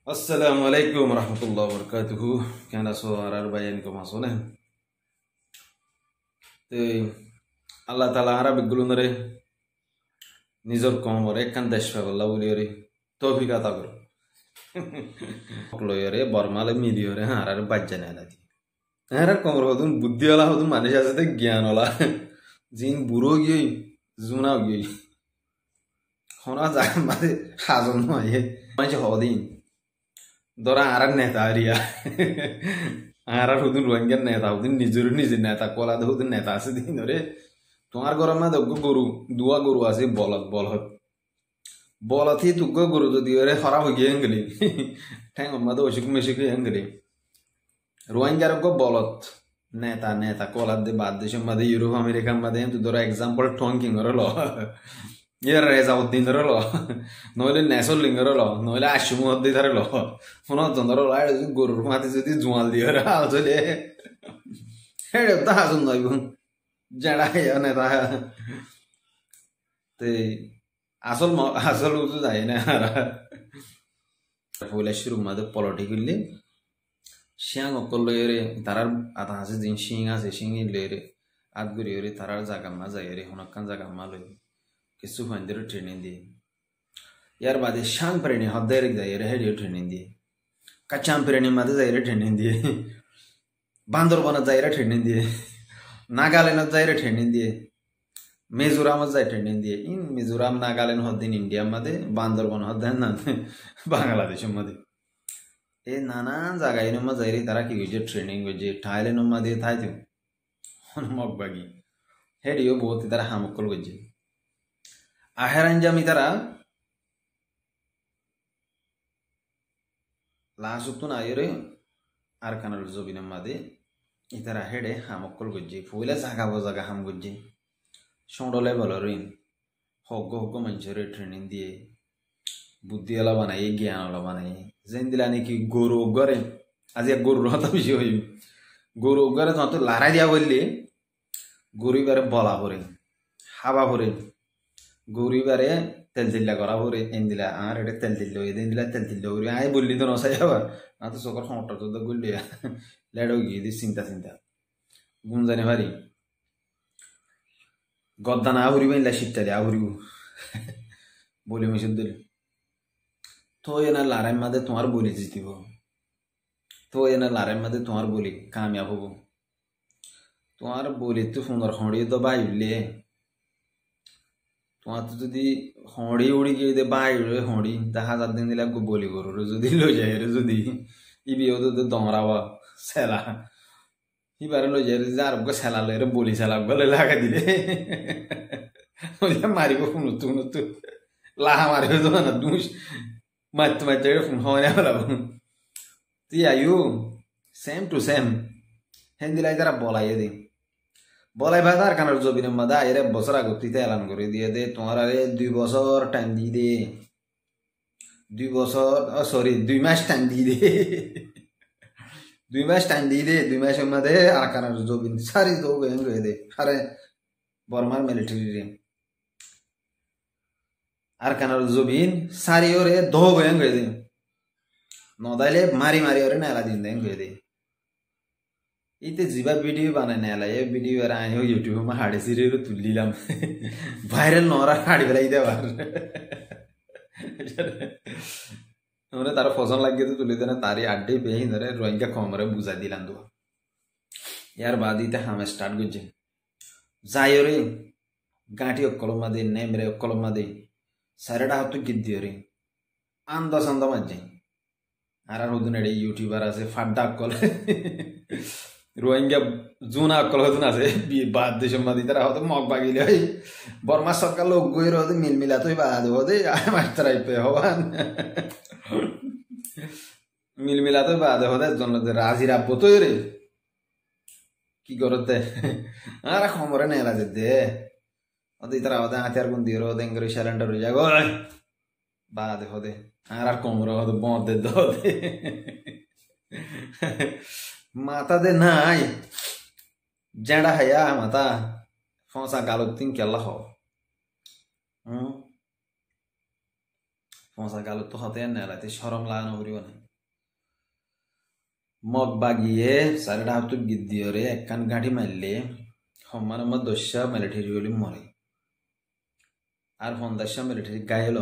Assalamualaikum warahmatullahi wabarakatuh. Kena suara bayan ko masone. Te Allah Taala Arabic gulunare nizor komore kan dashfa balla buliore tawfik ata karo. Okloyore bormale miliore harar bajjane alati. Harar komor hodun buddhi wala hodun manish asate gyan wala. Jin buro gyi zuna gyi. Hona ja mate hazon no ye. Manche hodin. Dora aran neta aria. Arar hudun ruangan neta hudun nijur nijin neta kola da hudun neta ase din ore তোমার গরম না দগ্গ গরু দুয়া গরু আছে বলত বলহত বলতি তুগ্গ গরু যদি ওরে খারাপ হয়ে গিয়ে গেলি ঠ্যাং মাদে অসুখ মেসুখ হয়ে গেলি রোহিঙ্গার গো বলত নেতা নেতা কোলার দে বাদ দেশের মাদে ইউরোপ আমেরিকার মাদে তু ধরো এক্সাম্পল টঙ্কিং ওর ল ইয়ার রেজাউদ্দিন ধরে ল নইলে নেসল লিঙ্গর ল নইলে আশুমুদ্দি ধরে ল ফোন ধর গরুর মাথে যদি জোয়াল দিয়ে আসলে হেড়ে তা আসুন নইব जड़ा है ने ता ते আসল উজু যায় না পয়লা শুরু মাদে পলিটিক্যালি শিয়াং অকল রে তারার আতা আছে জিন শিং আছে শিং রে আদগুরি রে তারার জায়গা মা যায় রে হনকান জায়গা মা লই কিছু ফাইন্দের ট্রেনিং দিয়ে ইয়ার বাদে শাং প্রেরণী হদ্দের যায় রে হেডিও ট্রেনিং দিয়ে কাচাম প্রেরণী মাদে যায় রে ট্রেনিং দিয়ে বান্দরবন যায় রে ট্রেনিং দিয়ে नागालैंड जाए ट्रेनिंग दिए मिजोराम जाए ट्रेनिंग दिए इन मिजोराम नागालैंड हद्दीन इंडिया मध्य बांदरबन हद्दीन बांग्लादेश मध्य ए नाना जागाय नमा जायरे तारा की गजे ट्रेनिंग गजे थाईलैंड मध्य थाई थी मग बागी हेडियो बहुत तारा हामकल गजे आहेरान जामी तारा लासुतुन आयरे आरकानल जोबिन मध्य इतारा हेडे हामकल गज्जे फुला जागा बजागा हाम गज्जे संडले बलरिन हग्गो हग्गो मानसिरे ट्रेनिंग दिए बुद्धि वाला बनाए ज्ञान वाला बनाए जेन दिलाने की गरु गरे आज एक गरु हता बेसि हई गरु गरे तो लारा दिया बोलले गरु बारे बला भरे हाबा भरे गरु बारे तेल दिल्ला करा भरे एन दिला आर एडे तेल दिल्लो एदेन दिला तेल दिल्लो रे आय बोलली तो नसाय आबा ना तो सकर खमटा तो गुल्ले लेडो गी चिंता चिंता गुंजाने भारी गद्दाना आहुरी बाइला शिट्टाले आहुरी बोली मैं शुद्ध तो ये ना लाराय मादे तुम्हार बोली जीतिबो तो ये ना लाराय मादे तुम्हार बोली कामयाब होबो तुम्हार बोली तो सुंदर खड़ी तो बाइले তোমার তো যদি হড়ি উড়ি গিয়ে দে বাইরে হড়ি 10,000 দিন দিলা গো বলি করো যদি লই যায় রে যদি ইবিও তো দমরাওয়া সেলা ইবারে লই যায় যার গো সেলা লই রে বলি সেলা গলে লাগা দিলে ওইটা মারিব ফোন তো লাহা মারিব তো না দুস মাত মাত ফোন হয় না তুই আইও সেম টু সেম হেন্দিলাই তারা বলাই দে বলাই ভাই কানার জবিনের মাদা এর বছর আগে তুই এলান করে দিয়ে দে তোমার আরে 2 বছর টাইম দিয়ে দে 2 বছর সরি 2 মাস টাইম দিয়ে দে 2 মাস টাইম দিয়ে দে 2 মাসের মধ্যে আর কানার জবিন সারি তো গেন করে দে আরে বর্মার মিলিটারি রে আর কানার জবিন সারি ওরে দো গেন করে দে নদাইলে মারি মারি ওরে নালা দিন দেন করে দে इते जीवा वीडियो बनाने वाला ये वीडियो यार आयो यूट्यूब में हाड़े सिरे रो तुलिलाम वायरल नोरा हाड़ी बेलाई दे बार हमने तारा फसन लग गया तो तुले देना तारी अड्डे पे ही नरे रोइंगा कमरे बुझा दिलान दो यार बादी ते हम स्टार्ट गुजे जायो रे गांठी अक्कलो मध्ये नेमरे अक्कलो मध्ये सारेडा हतु गिद्दियो रे आंदा संदा मज्जे आरा होदुन एडे यूट्यूबर आसे फाड्डा अक्कल रोहिंग्या जुना अक्कल होतून আছে বাদ দেশের মধ্যে তারা হয়তো মগ বাগিলে হয় বর্মা সরকার লোক গইর হতে মিল মিলাতই বাদ হতে মাত্রাই পে হওয়ান মিল মিলাতই বাদ হতে জন্য রাজি রাব্বো তো রে কি করতে আর খমরে নেলা দে ওদের তারা ওদের হাতিয়ার গুন দিরো দেঙ্গরি সিলিন্ডার হয়ে যাগো বাদ হতে আর কমরে হতে বন্ধ দে দে माता दे नाई जड़ा है या माता फौसा गालो तीन क्या हो পচা কালো তো হতে নেলাতে সরম লাগানো করিব না মগ বাগিয়ে সারেটা হাতু গিদ্দিয়রে একখান গাঁঠি মারলে সমান আমার দস্যা মিলিটারি বলি মরে আর 50টা মিলিটারি গায়েল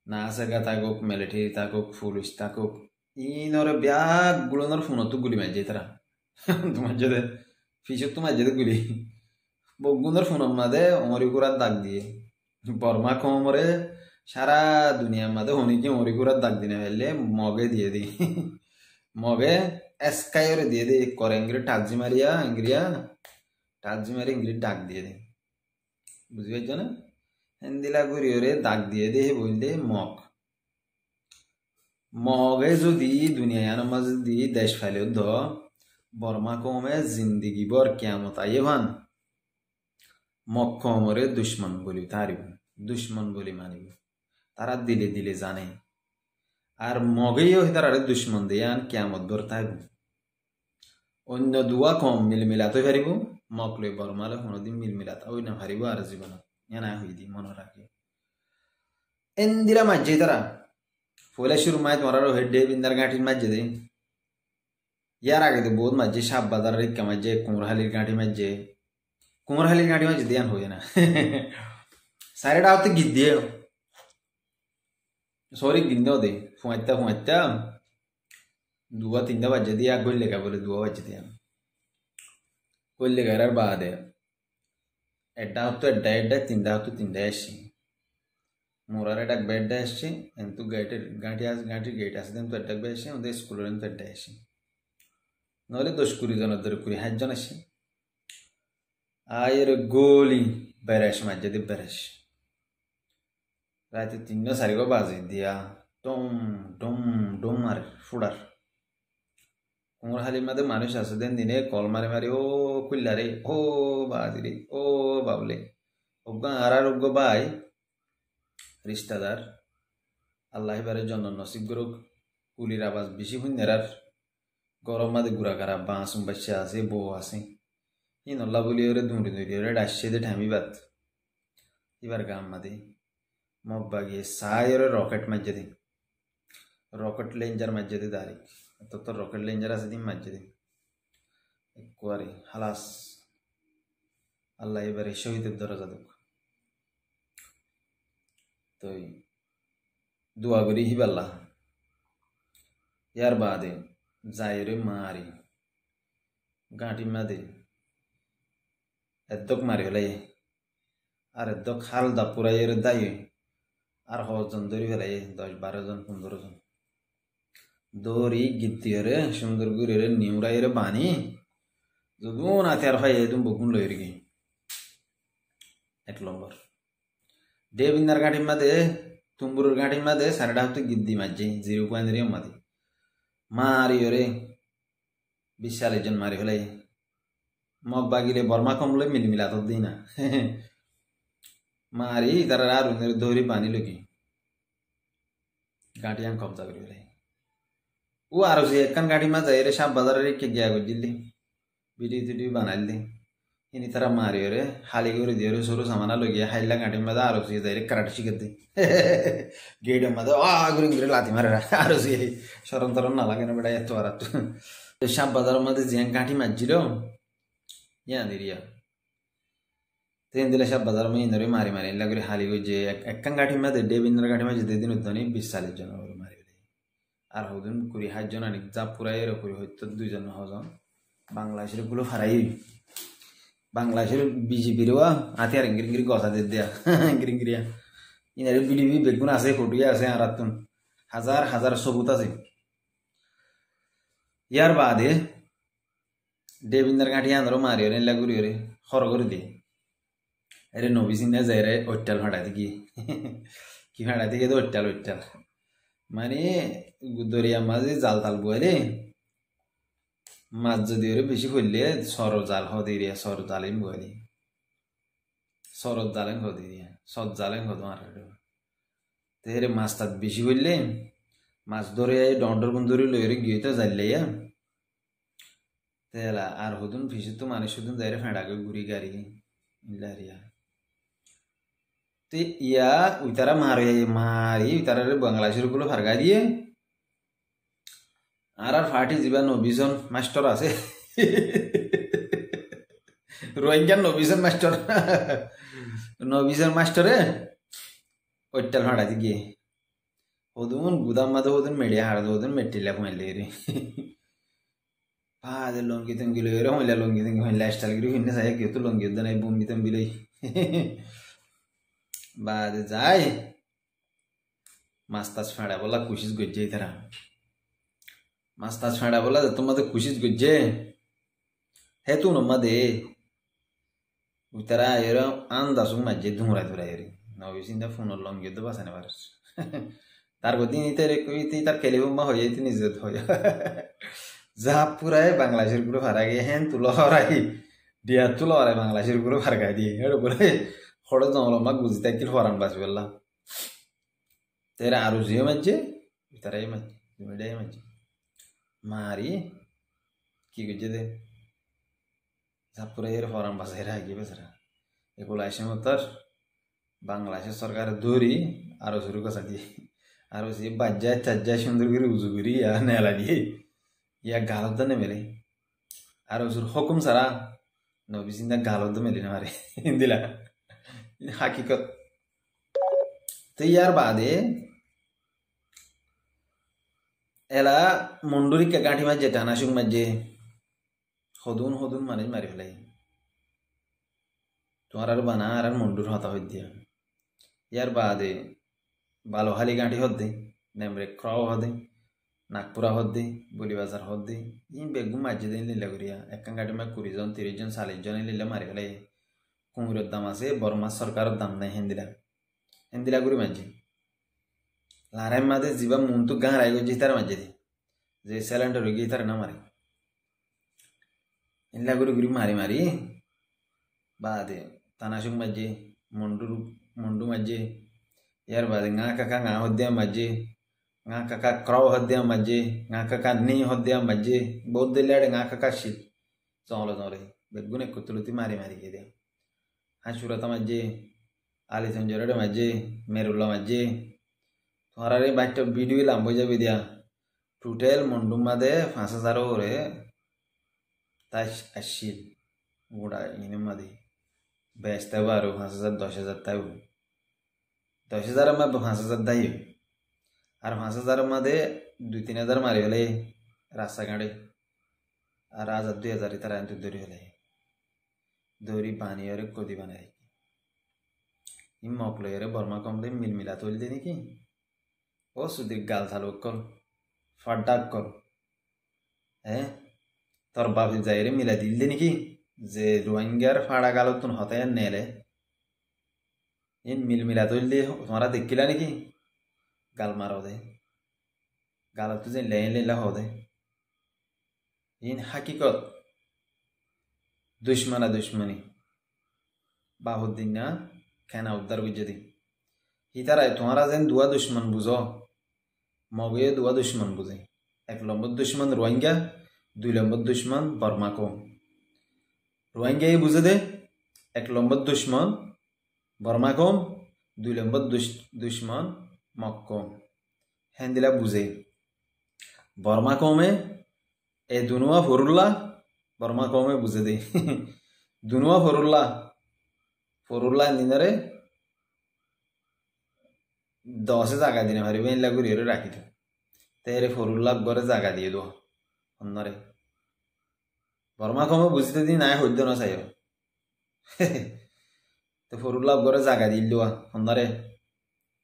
না আছে গা থাকুক মিলিটারি থাকুক পুলিশ থাকুক ইনরে ব্যাগ গুলোনোর ফোনতো গুলি মারছে তারা তোমার যদি ফিসত তোমার যদি গুলি বগুনের ফোনের মাঝে অমরি কুরার দাগ দিয়ে বর্মা কমরে সারা দুনিয়ার মাঝে হনিকে অমরি কুরার দাগ দিনে ফেললে মগে দিয়ে দিই মগে এসকাইরে দিয়ে দিই করে ইংরি টাজি মারিয়া ইংরিয়া টাজি মারি ইংরি ডাক দিয়ে দিই বুঝি পাইছ না হেন্দিলা ঘুরি ওরে দাগ দিয়ে দিয়ে বললে মগ মগে যদি দুনিয়ার মাঝে দি দেশ ফেলে দ বর্মা কমে জিন্দিগি বর কেমত আইয়ে ভান মগ কমরে দুশ্মন বলি তারিব দুশ্মন বলি মানিব তারা দিলে দিলে জানে আর মগেও তারা দুশ্মন দিয়ে আন কেমত বর তাইব অন্য দুয়া কম মিলমিলাতে পারিব মগ লই বর্মালে কোনোদিন মিলমিলাতা ওই না পারিব আর জীবনত এনা হই দি মনে রাখি এন্দিরা মাঝে তারা ফলে শুরু মায় তোমার হেডে বিন্দার গাঁঠির মাঝে দেয় ইয়ার আগে তো বহুত মাঝে সাপ বাজার রেখা মাঝে কুমরহালির গাঁঠি মাঝে কুমরহালির গাঁঠি মাঝে দিয়ান হয়ে না সাইডটা হতে গিদ দিয়ে সরি গিন্দেও দে ফুঁয়াইতা দুয়া তিনটা বাজে দিয়ে আর গই লেখা বলে দুয়া বাজে দিয়া গই লেখার আর বা দে এটা হতো এড্ডা তিনটা হতো তিনটা আসছি মোরার এটা বেডটা আসছে কিন্তু গাঁঠি গেট আছে তো এড্ডা বে আসে আমাদের স্কুলের তো এড্ডা আসে নহলে 10-20 জনের ধরে 20 জন আসে আয়ের গোলি বেড়াস মাঝে দিয়ে বেড়াস রাতে 3-4 বাজে দিয়া টম টম টম মারে ফুডার কুমরহালির মধ্যে মানুষ আছে দিনে কল মারি মারি ও কুল্লারে ও বাদিরে ও বাবলে অজ্ঞ আর অজ্ঞ ভাই রিস্তাদার আল্লাহ এবারের জন্য নসিব গরুক কুলির আবাজ বেশি হুন্যার গরম মাঝে গুড়া কারা বাঁশ বাচ্চা আছে বউ আছে ই নল্লা বলি ওরে দুঁড়ি ওরে ডাসছে দে ঠামি বাত এবার গাম মাদে মগ বাগিয়ে সাই ওরে রকেট মাঝে দিন রকেট লেঞ্জার মাঝে দে দাঁড়ি তো রকেট লেঞ্জার আছে দিন মাঝে দিন কুয়ারি হালাস আল্লাহ এবারে শহীদের দরজা দেখ তো দোয়া করি হিবাল্লা ইয়ার বাদে যাই রে মারি গাঁটি মাদে এদ্দক মারি হলাই আর এদ্দক হাল দা পুরাই এর দায় আর 100 জন ধরি ফেলাই 10-12 জন 15 জন দৌড়ি গিদ্দিয়রে সুন্দর গুড়ে নিউরাইরে বানি যদুন আতে আর হয় এদম বকুন লইর গি 1 নম্বর দেবিন্দার গাঁঠির মাঝে তুম্বুরের গাঁঠির মাঝে সারেটা হতো গিদ্দি মাঝে 0.3 মাঝে মারি ওরে 20-40 জন মারি ফেলাই মগ বাগিলে বর্মা কমলে মিলমিলা তো দিই না মারি তারা আর দৌড়ি বানি লকি গাঁঠি আং কবজা করি ফেলাই ও আর একখান গাঁঠি মাঝে এরে সাপ বাজারে রেখে গিয়া করছিলি ভিডিও টিডিও বানাইলি ইনি তারা মারি ওরে হালি করে দিয়ে সরু সামানা লগিয়া হাইলা গাঁঠির মাঝে আরো যাই কারাটে শিখে দিই গেটের মাঝে ঘুরে ঘুরে লাথি মারে আরো সরম তরম না লাগে না বেটা এত আর সাপ বাজারের মধ্যে যে গাঁঠি মারছিল ইয়া দিরিয়া তেন দিলে সাপ বাজার মধ্যে ইন্দরে মারি মারি এলা করে হালি যে একখান গাঁঠির মাঝে দেবিন্দ্র গাঁঠি মাঝে দিন উদ্যানি 20-40 জন মারি আর হদিন 20-60 জন আনি যা পুরাই এর করি হয়তো 2 জন হজন বাংলাদেশের গুলো হারাই বাংলাদেশের বিজেপিরও হাতে আর ইংরি গছা দিয়ে দেয়া ইংরিয়া ইনারে বিডিবি বেগুন আছে ফটুয়া আছে আর হাজার হাজার সবুত আছে ইয়ার বাদে দেবিন্দার গাঁঠি আন্দ্র মারি ওরে এলা করি ওরে খর করে দিয়ে আরে নবী সিন্না যাই রে ওইটাল ফাটাতে গিয়ে কি ফাটাতে গিয়ে তো ওইটাল মানে দরিয়া মাঝে জাল তাল বুয়ালে মাছ যদি ওরে বেশি করলে সর জাল হতে দিয়া সর জালেন বুয়ালি সরত জালেন হতে দিয়া সৎ জালেন হতো আর তেরে মাছ তাত বেশি করলে মাছ ধরে ডন্ডর বন্ধুরি লইরে গিয়ে তো জানলে তেলা আর হদুন ফিসে তো মানুষ হদুন যাই ফেঁড়াকে ঘুরি গাড়ি লারিয়া তে ইয়া উইতারা মারি উইতারা বাংলাদেশের গুলো ফারগা দিয়ে আর ফার্টি যাবা 90 জন মাস্টার আছে রোহিঙ্গার 90 জন মাস্টার 90 জন মাস্টারে ওইটাল ফাড়া দিয়ে ওদুন গুদাম মাদে ওদুন মেডিয়া হাড় ওদুন মেটিলা ফেলে রে de longi tengi lo era hoila longi tengi hoila style gri hinne saya gitu longi dan ai bumbi tem bilai बाद जाए मास्ताच फाड़ा बोला खुशीच गुज्जे इधर मास्ताच फाड़ा बोला तुम मत खुशीच गुज्जे है तू नम्मा दे उतरा येरा आंदा सुम मज्जे धुमरा धुरा येरी नवीसिंदा फोन लंगे दो बसने बारस तार को दिन इतरे कोई ती तार केले बुम्मा हो जाती निजत हो जा पूरा है बांग्लादेश गुरु फारा गए हैं तुलो हराई दिया तुलो हराई बांग्लादेश गुरु फार गए दिए हेडो बोले खोड़ो जंगलो मा गुजिता किल फरान बास बेला तेरा आरुजियो मज्जे तेरा ये मज्जे मेडे ये मज्जे मारी की गुज्जे दे जा पूरा ये फरान बास हेरा गए बेसरा एकोला ऐसे मतलब बांग्लादेश सरकार दूरी आरुजियो का साथी आरुजियो बज्जा चज्जा सुंदर गिरी उजुगिरी या नेला दिए या गालत ने मेले आरुजियो हुकुम सारा नबीसिंदा गालत मेले ना मारे हिंदीला हकीकत तो यार बादे एला मुंडुरी के गांठी मज्जे टानाशुक मज्जे होदून माने मारी फलाई तुम्हारा बना आर मुंडुर होता हो दिया यार बादे बालोहाली गांठी होत दे नेमरे क्राव होत दे नागपुरा होत दे बोली बाजार होत दे इन बेगु मज्जे दे लीला गुरिया एक गांठी में 20 जन 30 जन 40 जन लीला मारी फलाई कुंगुरेर दाम आछे बर्मा सरकारेर दाम नाई हेंदिला गुरी मानछि लाराय मादे जिबा मुंतु गां रायगो जितार मानछि जे सिलेंडर होगी इतार ना मारे इनला गुरी मारी बादे तानाशुक मज्जे मुंडू मज्जे यार बादे गा काका होद्या मज्जे गा काका क्रॉव होद्या मज्जे गा काका नी होद्या मज्जे बहुत दिलाडे गा काका शील चौले बेगुने कुतुलुती मारी के दे हाशुरता मज्जे आली संजोरे मज्जे मेरुल्ला मज्जे तुम्हारा रे बाइट वीडियो लांबो जाबे दिया टोटल मुंडू मादे 5000 ओरे ताश अशील गुडा इने मादे बेस्ता बारो 5000 10000 ताऊ 10000 मा 5000 दाई और 5000 मादे 2-3000 मारे वाले रास्ता गाडे और आज 2000 इतर अंत दोरी वाले दोरी पानी और कोदी बनाई इन मौकले बर्मा कमले मिला तोल देने की ओ सुधीर गाल था लोग कर फटाक कर है तोर बाप जाए मिला दिल देने की जे रोहिंग्यार फाड़ा गालो तुम होता है नेले इन मिला तोल दे तुम्हारा देख किला नहीं की गाल मारो दे गाल तुझे ले हो दे इन हकीकत दुश्मनी बाहुद्दीन खाना उद्धार बुझे इतारा तुम्हारा जेन दुआ दुश्मन बुझो मगे दुआ दुश्मन बुझे 1 नम्बर दुश्मन रोहिंग्या 2 नम्बर दुश्मन बर्मा को रोहिंग्या ही बुझे दे 1 नम्बर दुश्मन बर्मा को 2 नम्बर दुश्मन मक्को हेंदिला बुझे बर्मा को में ए दुनुआ फरुल्ला बर्मा को में बुझे दे दुनुआ फरुल्ला निनरे 10 जागा दिने भारी बेन लागू रे राखी तेरे फरुल्ला गरे जागा दिए दो अन्नरे बर्मा को में बुझते दिन आए होद्द न सायो तो फरुल्ला गरे जागा दिल दो अन्नरे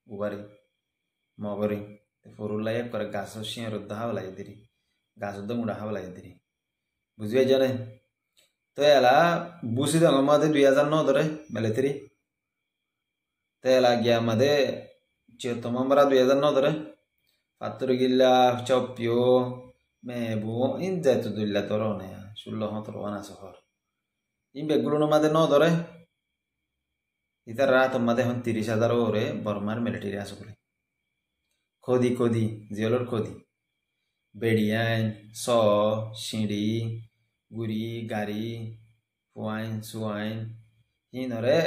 उबारे मगरे तो फरुल्ला एक करे गासो सिं रद्दा हावला इदिरी गासो दमुडा हावला इदिरी बुझिए जाने तो याला बुसी दंग मादे 2009 दरे मिलिट्री तो याला गया मादे 14 2009 दरे फातुर गिल्ला चौपियो मेबू इन जातु दुल्ला तोरने 16 वाना शहर इन बेगुलो मादे 9 दरे इधर रात मादे हम 30,000 ओरे बर्मार मिलिट्री आसुले खोदी जियोलर खोदी बेडियान सो शिडी गुरी गारी फुआइन सुआइन इन रे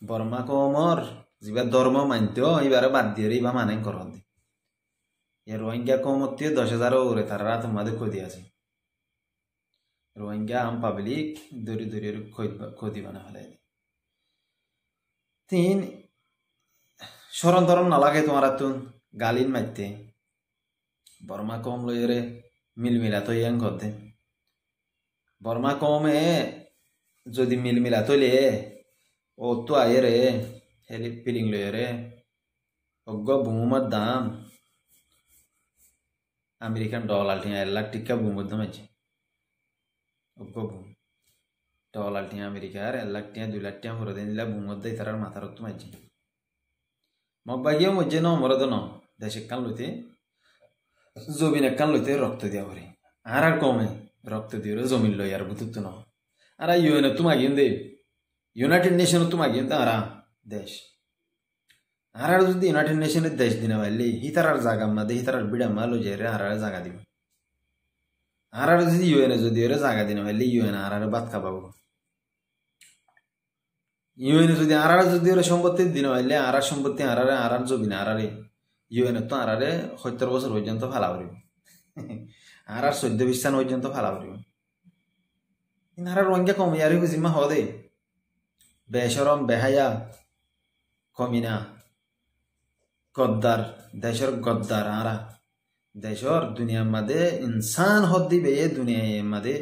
बर्मा को मोर যিবা ধর্ম মানতেও এবারে বাদ দিয়ে ইবা মানে করন দি রোহিঙ্গা কমতে 10,000 ওরে তারা তোমাদের ক্ষতি আছে রোহিঙ্গা আম পাবলিক দরি দরি ক্ষতি বানা ফেলাই তিন সরণ ধরন নালাগে তোমার তুন গালিন মারতে বর্মা কম লইরে মিলমিলা তো ইয়াং করতে বর্মা কমে যদি মিলমিলা তৈলে ও তো আয়ে রে হেলি ফিলিং লইরে অজ্ঞ বুমার দাম আমেরিকান ডলার টিয়া 1 লাখ টিকা বুমুর দাম আছে অজ্ঞ বুম ডলার টিয়া আমেরিকার 1 লাখ টিয়া 2 লাখ টিয়া মরে দিলা বুমুর দাই তার মাথা রক্ত মাঝে মগবাগিও মজ্জে ন মরদ ন দেশে কান লইতে জমিন কান লইতে রক্ত দিয়া করে আর কমে রক্ত দিয়ে জমিন লই আর বুতুত ন আর ইউএন তোমাগিন দে ইউনাইটেড নেশন তোমাগিন তারা দেশ আর যদি ইউনাইটেড নেশনের দেশ দিনা পারলে হিতার জায়গা মাদে হিতার বিড়া মালো যে আর জায়গা দিব আর যদি ইউএন যদি ওরে জায়গা দিনা পারলে ইউএন আর বাদ খাবাবো ইউএন যদি আর যদি ওরে সম্পত্তি দিনা পারলে আর সম্পত্তি আর জমিন আর ইউএন তো আর 70 বছর পর্যন্ত ফালা করিব আর 14-20 সাল পর্যন্ত ফালা করিব আর রোহিঙ্গা কমে আর বুঝিমা হদে বেশরম বেহায়া কমিনা গদ্দার দেশের গদ্দার আরা দেশের দুনিয়ার মাঝে ইনসান হদ দিবে এ দুনিয়ার মাঝে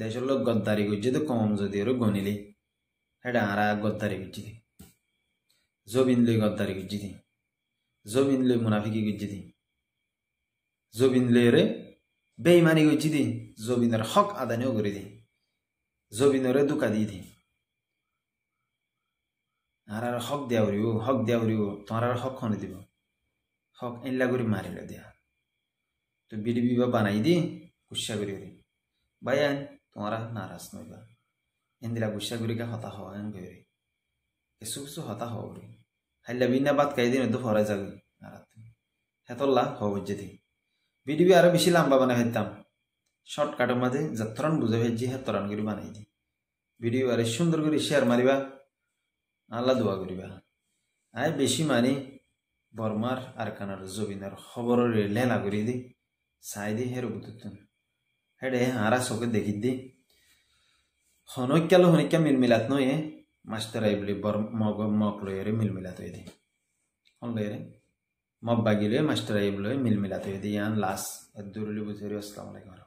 দেশের লোক গদ্দারি করছে তো কম যদি ওর গনিলি এটা আরা গদ্দারি করছি দি জবিন লই গদ্দারি করছি দি জবিন লই মুনাফিকি করছি দি জবিন লই রে বেইমানি করছি দি জবিনের হক আদানিও করে দি জবিনরে দুকা দিয়ে দি আর হক দেওয়ারিও তোমার হক খনে দিব হক এনলা করে মারিলে দিয়া তো বিডিবি বা বানাই দি গুসা করি ভাই আন তোমারা নারাজ নইবা এন্দিলা গুসা করি হতা হওয়া এন করি কিছু কিছু হতা হওয়া করি হাইলা বিনা বাদ খাই দিন তো ফরাই যাবে আর হেতল্লা হওয়া যেতে বিডিবি আরো বেশি লম্বা বানাই ফেলতাম শর্টকাটের মাঝে যতরণ বুঝে ফেলছি হেতরণ করে বানাই দি ভিডিও আরে সুন্দর করে শেয়ার মারিবা আল্লাহ দোয়া করিবা আয় বেশি মানি বর্মার আর কানার জবিনার খবরের লেলা করি দি চাই দি হের বুতুন হেডে হারা চোখে দেখি দি হনক্যা মিলমিলাত নয়ে মাস্টার আই বলে মগ লয়েরে মিলমিলাত হয়ে দি হন লয়েরে মগ বাগিলে মাস্টার আই বলে মিলমিলাত হয়ে দি ইয়ান লাস দূরলি বুঝে আসসালামু আলাইকুম।